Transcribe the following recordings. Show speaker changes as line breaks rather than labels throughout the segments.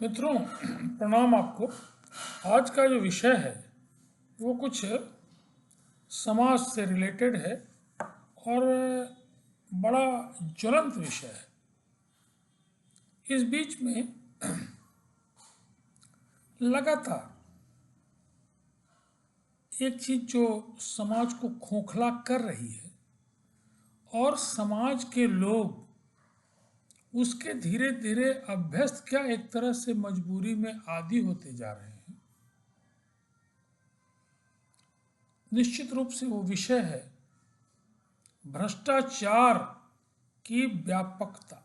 मित्रों, प्रणाम आपको। आज का जो विषय है वो कुछ समाज से रिलेटेड है और बड़ा ज्वलंत विषय है। इस बीच में लगातार एक चीज जो समाज को खोखला कर रही है और समाज के लोग उसके धीरे धीरे अभ्यस्त क्या एक तरह से मजबूरी में आदी होते जा रहे हैं। निश्चित रूप से वो विषय है भ्रष्टाचार की व्यापकता।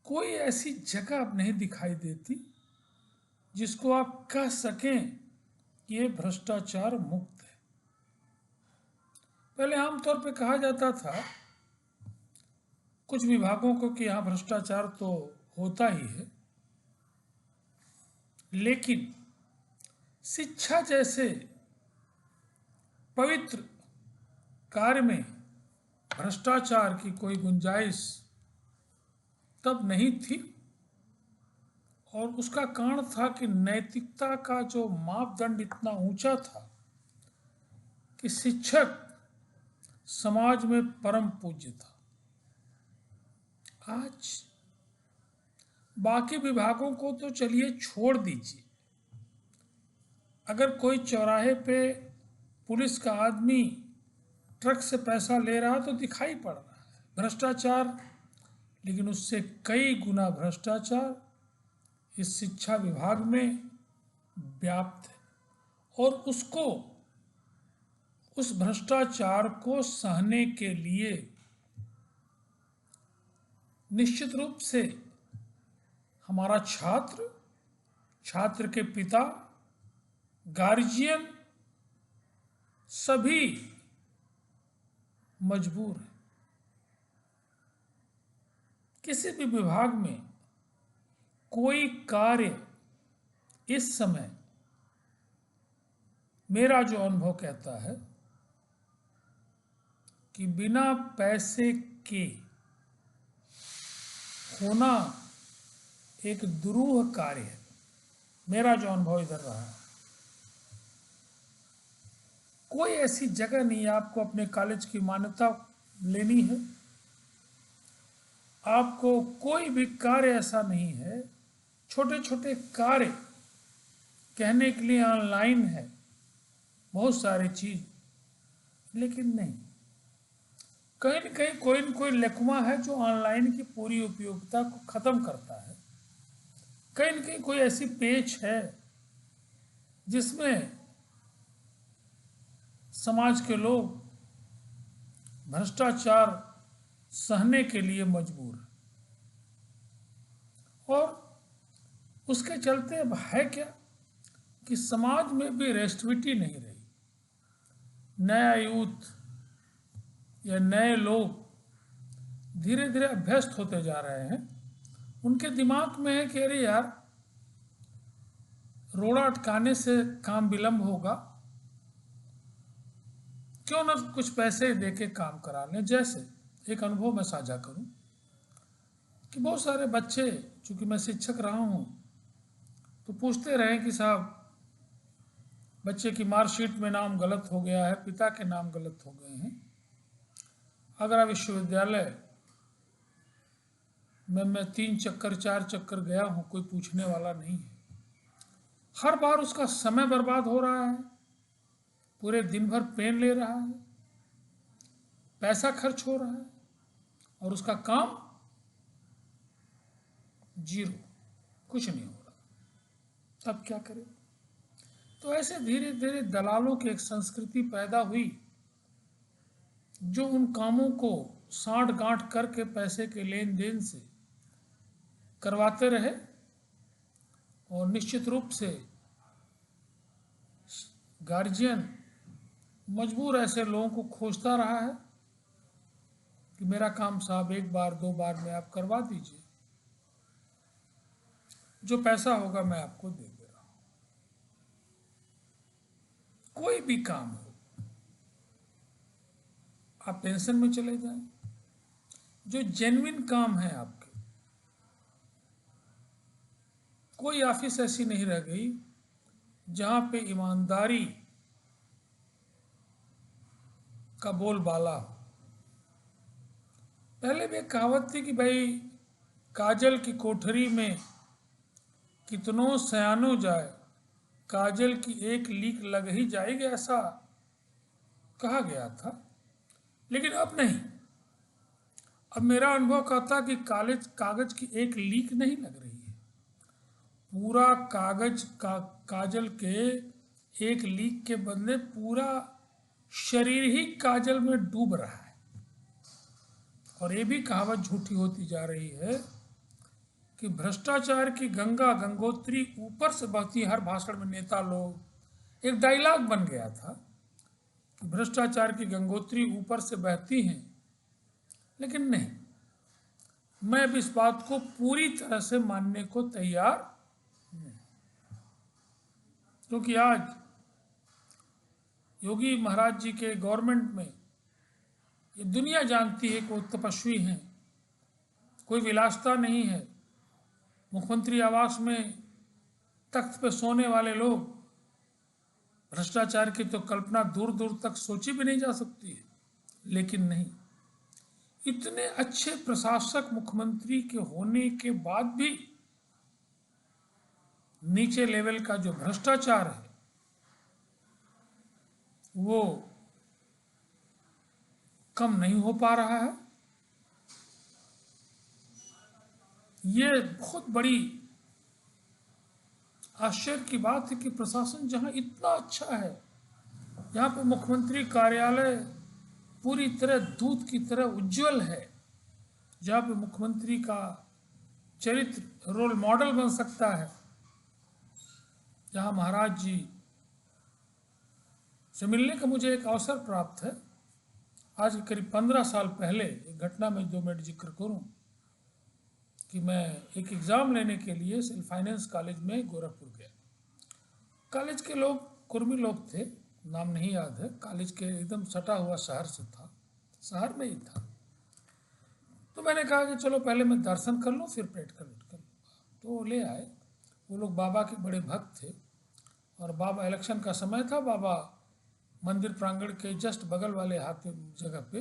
कोई ऐसी जगह अब नहीं दिखाई देती जिसको आप कह सकें कि ये भ्रष्टाचार मुक्त है। पहले आमतौर पे कहा जाता था कुछ विभागों को कि यहाँ भ्रष्टाचार तो होता ही है, लेकिन शिक्षा जैसे पवित्र कार्य में भ्रष्टाचार की कोई गुंजाइश तब नहीं थी। और उसका कारण था कि नैतिकता का जो मापदंड इतना ऊंचा था कि शिक्षक समाज में परम पूज्य था। आज बाकी विभागों को तो चलिए छोड़ दीजिए, अगर कोई चौराहे पे पुलिस का आदमी ट्रक से पैसा ले रहा तो दिखाई पड़ रहा है भ्रष्टाचार, लेकिन उससे कई गुना भ्रष्टाचार इस शिक्षा विभाग में व्याप्त है। और उस भ्रष्टाचार को सहने के लिए निश्चित रूप से हमारा छात्र के पिता, गार्जियन सभी मजबूर हैं। किसी भी विभाग में कोई कार्य इस समय मेरा जो अनुभव कहता है कि बिना पैसे के होना एक दुरूह कार्य है। मेरा जो अनुभव इधर रहा है, कोई ऐसी जगह नहीं है। आपको अपने कॉलेज की मान्यता लेनी है, आपको कोई भी कार्य ऐसा नहीं है। छोटे छोटे कार्य कहने के लिए ऑनलाइन है, बहुत सारी चीज, लेकिन नहीं, कहीं न कहीं कोई न कोई लकवा है जो ऑनलाइन की पूरी उपयोगिता को खत्म करता है। कहीं न कहीं कोई ऐसी पेच है जिसमें समाज के लोग भ्रष्टाचार सहने के लिए मजबूर हैं। और उसके चलते अब है क्या कि समाज में भी रेस्टिविटी नहीं रही। नया यूथ या नए लोग धीरे धीरे अभ्यस्त होते जा रहे हैं। उनके दिमाग में है कि अरे यार, रोड़ा अटकाने से काम विलंब होगा, क्यों ना कुछ पैसे दे के काम करा लें। जैसे एक अनुभव मैं साझा करूं कि बहुत सारे बच्चे, चूंकि मैं शिक्षक रहा हूं, तो पूछते रहे कि साहब बच्चे की मार्कशीट में नाम गलत हो गया है, पिता के नाम गलत हो गए हैं। अगरा विश्वविद्यालय में मैं 3 चक्कर 4 चक्कर गया हूं, कोई पूछने वाला नहीं है। हर बार उसका समय बर्बाद हो रहा है, पूरे दिन भर पेन ले रहा है, पैसा खर्च हो रहा है और उसका काम जीरो, कुछ नहीं हो रहा। तब क्या करें? तो ऐसे धीरे धीरे दलालों की एक संस्कृति पैदा हुई जो उन कामों को साठ गांठ करके पैसे के लेन देन से करवाते रहे। और निश्चित रूप से गार्जियन मजबूर ऐसे लोगों को खोजता रहा है कि मेरा काम साहब 1 बार 2 बार में आप करवा दीजिए, जो पैसा होगा मैं आपको दे दे रहा हूं। कोई भी काम हो, आप पेंशन में चले जाएं, जो जेन्युइन काम है आपके, कोई ऑफिस ऐसी नहीं रह गई जहां पे ईमानदारी का बोलबाला हो। पहले भी एक कहावत थी कि भाई काजल की कोठरी में कितनों सयानो जाए, काजल की एक लीक लग ही जाएगी, ऐसा कहा गया था। लेकिन अब नहीं। अब मेरा अनुभव कहता कि कागज की एक लीक नहीं लग रही है, पूरा काजल के एक लीक के बदले पूरा शरीर ही काजल में डूब रहा है। और ये भी कहावत झूठी होती जा रही है कि भ्रष्टाचार की गंगा गंगोत्री ऊपर से बहती। हर भाषण में नेता लोग, एक डायलॉग बन गया था कि भ्रष्टाचार की गंगोत्री ऊपर से बहती हैं। लेकिन नहीं, मैं अब इस बात को पूरी तरह से मानने को तैयार नहीं, क्योंकि आज योगी महाराज जी के गवर्नमेंट में ये दुनिया जानती है कि वो तपस्वी हैं, कोई विलासिता नहीं है। मुख्यमंत्री आवास में तख्त पे सोने वाले लोग, भ्रष्टाचार की तो कल्पना दूर दूर तक सोची भी नहीं जा सकती है। लेकिन नहीं, इतने अच्छे प्रशासक मुख्यमंत्री के होने के बाद भी नीचे लेवल का जो भ्रष्टाचार है वो कम नहीं हो पा रहा है। ये बहुत बड़ी आश्चर्य की बात है कि प्रशासन जहां इतना अच्छा है, जहां पे मुख्यमंत्री कार्यालय पूरी तरह दूध की तरह उज्जवल है, जहां पे मुख्यमंत्री का चरित्र रोल मॉडल बन सकता है, जहां महाराज जी से मिलने का मुझे एक अवसर प्राप्त है। आज करीब 15 साल पहले एक घटना में 2 मिनट जिक्र करूं कि मैं एक एग्ज़ाम लेने के लिए सेल्फ फाइनेंस कॉलेज में गोरखपुर गया। कॉलेज के लोग कुर्मी लोग थे, नाम नहीं याद है। कॉलेज के एकदम सटा हुआ शहर से था, शहर में ही था। तो मैंने कहा कि चलो पहले मैं दर्शन कर लूँ, फिर प्रैक्टिकल कर लूँगा। तो वो ले आए। वो लोग बाबा के बड़े भक्त थे और बाबा, इलेक्शन का समय था, बाबा मंदिर प्रांगण के जस्ट बगल वाले हाथ जगह पे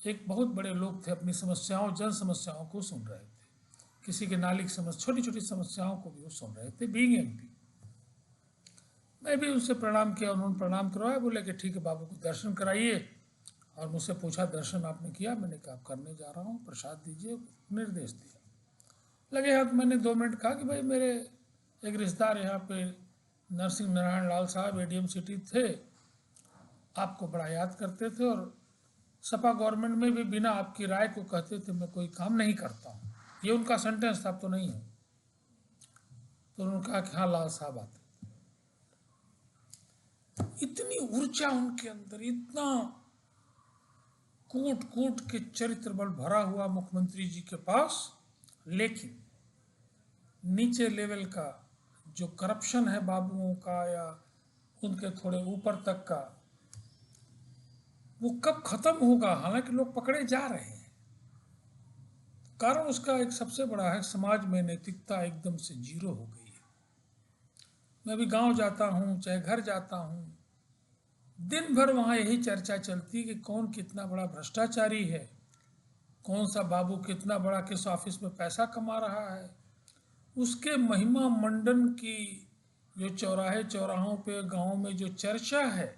एक बहुत बड़े लोग थे, अपनी समस्याओं, जन समस्याओं को सुन रहे थे। किसी के नाली की समस्या, छोटी छोटी समस्याओं को भी वो सुन रहे थे, बीइंग एमपी। मैं भी उनसे प्रणाम किया, उन्होंने प्रणाम करवाया। बोले कि ठीक है, बाबू को दर्शन कराइए। और मुझसे पूछा दर्शन आपने किया? मैंने कहा करने जा रहा हूँ, प्रसाद दीजिए, निर्देश दिया। लगे हाथ मैंने 2 मिनट कहा कि भाई मेरे एक रिश्तेदार यहाँ पे नरसिंह नारायण लाल साहब एडीएम सिटी थे, आपको बड़ा याद करते थे और सपा गवर्नमेंट में भी बिना आपकी राय को कहते थे मैं कोई काम नहीं करता हूँ। ये उनका सेंटेंस था, तो नहीं है। तो उन्होंने कहा कि हाँ लाल साहब आते। इतनी ऊर्जा उनके अंदर, इतना कूट कूट के चरित्र बल भरा हुआ मुख्यमंत्री जी के पास। लेकिन नीचे लेवल का जो करप्शन है बाबुओं का या उनके थोड़े ऊपर तक का, वो कब खत्म होगा? हालांकि लोग पकड़े जा रहे हैं। कारण उसका एक सबसे बड़ा है, समाज में नैतिकता एकदम से जीरो हो गई है। मैं भी गांव जाता हूं, चाहे घर जाता हूं, दिन भर वहां यही चर्चा चलती कि कौन कितना बड़ा भ्रष्टाचारी है, कौन सा बाबू कितना बड़ा किस ऑफिस में पैसा कमा रहा है। उसके महिमा मंडन की जो चौराहे चौराहों पे गाँव में जो चर्चा है,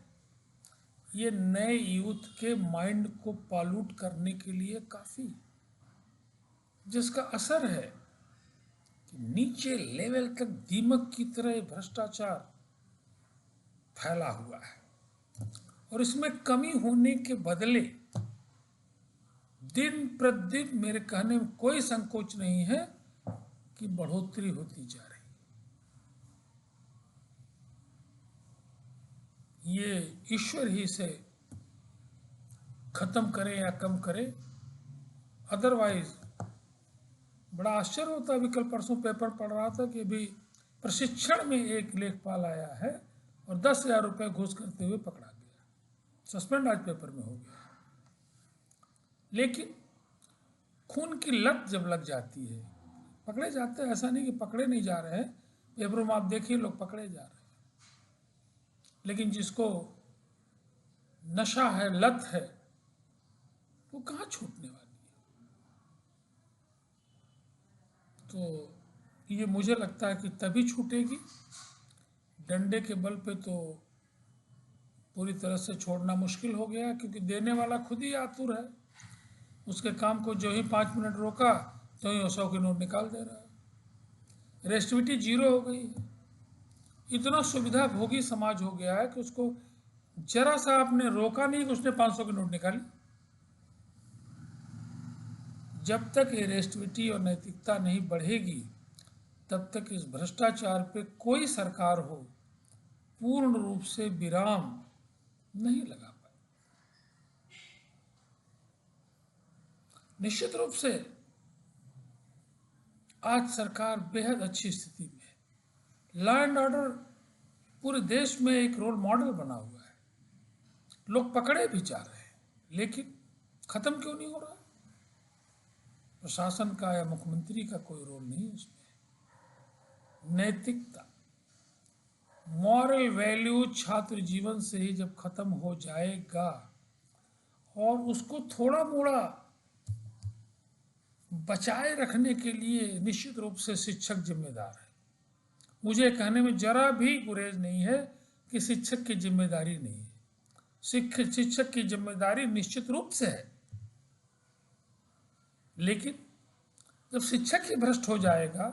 ये नए यूथ के माइंड को पॉल्यूट करने के लिए काफ़ी, जिसका असर है कि नीचे लेवल तक दीमक की तरह भ्रष्टाचार फैला हुआ है। और इसमें कमी होने के बदले दिन प्रतिदिन मेरे कहने में कोई संकोच नहीं है कि बढ़ोतरी होती जा रही। ये ईश्वर ही से खत्म करे या कम करे, अदरवाइज बड़ा आश्चर्य होता है। अभी कल परसों पेपर पढ़ रहा था कि अभी प्रशिक्षण में एक लेखपाल आया है और 10,000 रुपये घूस करते हुए पकड़ा गया, सस्पेंड आज पेपर में हो गया। लेकिन खून की लत जब लग जाती है, पकड़े जाते हैं, ऐसा नहीं कि पकड़े नहीं जा रहे हैं, पेपरों में आप देखिए लोग पकड़े जा रहे हैं। लेकिन जिसको नशा है, लत है, वो कहाँ छूटने वाली है। तो ये मुझे लगता है कि तभी छूटेगी, डंडे के बल पे तो पूरी तरह से छोड़ना मुश्किल हो गया, क्योंकि देने वाला खुद ही आतुर है। उसके काम को जो ही 5 मिनट रोका तो ही 100 के नोट निकाल दे रहा है। रेस्टिविटी जीरो हो गई है। इतना सुविधा भोगी समाज हो गया है कि उसको जरा सा आपने रोका नहीं कि उसने 500 के नोट निकाली। जब तक ये रेस्टिविटी और नैतिकता नहीं बढ़ेगी, तब तक इस भ्रष्टाचार पे कोई सरकार हो पूर्ण रूप से विराम नहीं लगा पाए। निश्चित रूप से आज सरकार बेहद अच्छी स्थिति में है। लॉ एंड ऑर्डर पूरे देश में एक रोल मॉडल बना हुआ है। लोग पकड़े भी जा रहे हैं, लेकिन खत्म क्यों नहीं हो रहा? प्रशासन का या मुख्यमंत्री का कोई रोल नहीं उसमें। नैतिकता, मॉरल वैल्यू छात्र जीवन से ही जब खत्म हो जाएगा और उसको थोड़ा मोड़ा बचाए रखने के लिए निश्चित रूप से शिक्षक जिम्मेदार है। मुझे कहने में जरा भी गुरेज नहीं है कि शिक्षक की जिम्मेदारी नहीं है। शिक्षक की जिम्मेदारी निश्चित रूप से है, लेकिन जब शिक्षक ही भ्रष्ट हो जाएगा,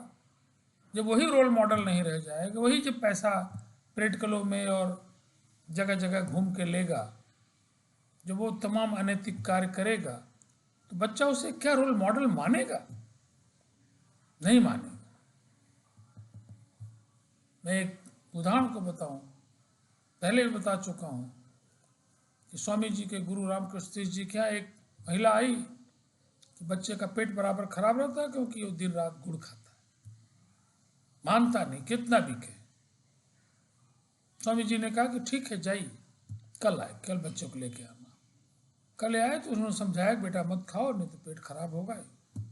जब वही रोल मॉडल नहीं रह जाएगा, वही जब पैसा प्रैक्टिकलों में और जगह जगह घूम के लेगा, जब वो तमाम अनैतिक कार्य करेगा, तो बच्चा उसे क्या रोल मॉडल मानेगा? नहीं मानेगा। मैं एक उदाहरण को बताऊं, पहले भी बता चुका हूं कि स्वामी जी के गुरु रामकृष्ण तीर्थ जी के यहाँ एक महिला आई कि बच्चे का पेट बराबर खराब रहता है क्योंकि वो दिन रात गुड़ खाता है, मानता नहीं कितना भी कहे। स्वामी जी ने कहा कि ठीक है जाइए, कल आए, कल बच्चे को लेके आना। कल आए तो उन्होंने समझाया कि बेटा मत खाओ नहीं तो पेट खराब होगा ही,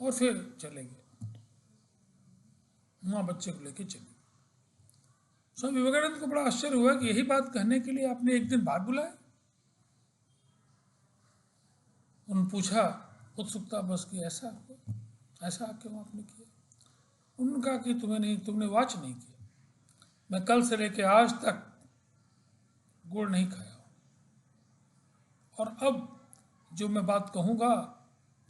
और फिर चले गए। वहाँ बच्चे को लेके चले। स्वामी विवेकानंद को बड़ा आश्चर्य हुआ कि यही बात कहने के लिए आपने एक दिन बाद बुलाया। उन्होंने पूछा उत्सुकता बस की, ऐसा क्यों आपने किया? उन्होंने कहा कि तुमने वॉच नहीं किया। मैं कल से लेके आज तक गुड़ नहीं खाया, और अब जो मैं बात कहूँगा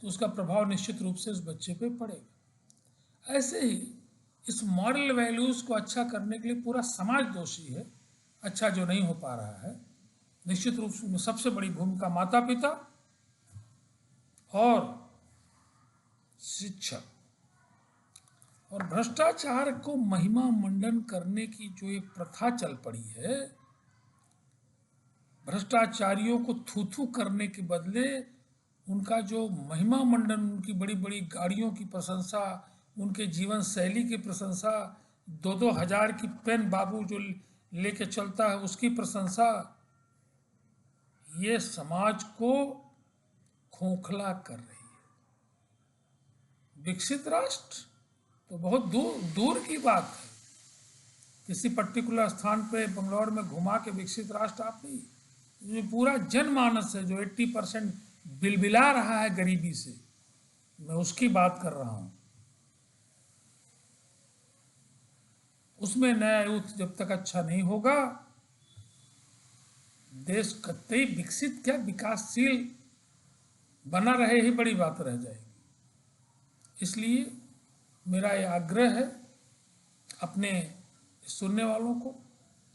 तो उसका प्रभाव निश्चित रूप से उस बच्चे पे पड़ेगा। ऐसे ही इस मॉरल वैल्यूज़ को अच्छा करने के लिए पूरा समाज दोषी है। अच्छा जो नहीं हो पा रहा है, निश्चित रूप से सबसे बड़ी भूमिका माता पिता और शिक्षक। और भ्रष्टाचार को महिमा मंडन करने की जो ये प्रथा चल पड़ी है, भ्रष्टाचारियों को थू थू करने के बदले उनका जो महिमा मंडन, उनकी बड़ी बड़ी गाड़ियों की प्रशंसा, उनके जीवन शैली की प्रशंसा, 2-2 हजार की पेन बाबू जो लेके चलता है उसकी प्रशंसा, ये समाज को खोखला कर रही है। विकसित राष्ट्र तो बहुत दूर की बात है। किसी पर्टिकुलर स्थान पे बंगलौर में घुमा के विकसित राष्ट्र आप नहीं, जो पूरा जनमानस है, जो 80% बिलबिला रहा है गरीबी से, मैं उसकी बात कर रहा हूं। उसमें नया यूथ जब तक अच्छा नहीं होगा, देश कतई विकसित क्या विकासशील बना रहे ही बड़ी बात रह जाएगी। इसलिए मेरा ये आग्रह है अपने सुनने वालों को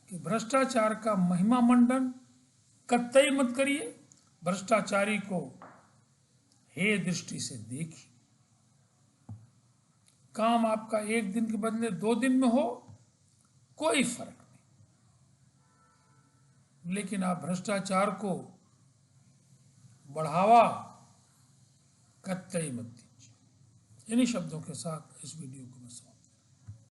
कि भ्रष्टाचार का महिमा मंडन कतई मत करिए। भ्रष्टाचारी को हे दृष्टि से देखिए। काम आपका एक दिन के बदले 2 दिन में हो, कोई फर्क नहीं, लेकिन आप भ्रष्टाचार को बढ़ावा कतई मत दीजिए। इन्हीं शब्दों के साथ इस वीडियो को मैं समाप्त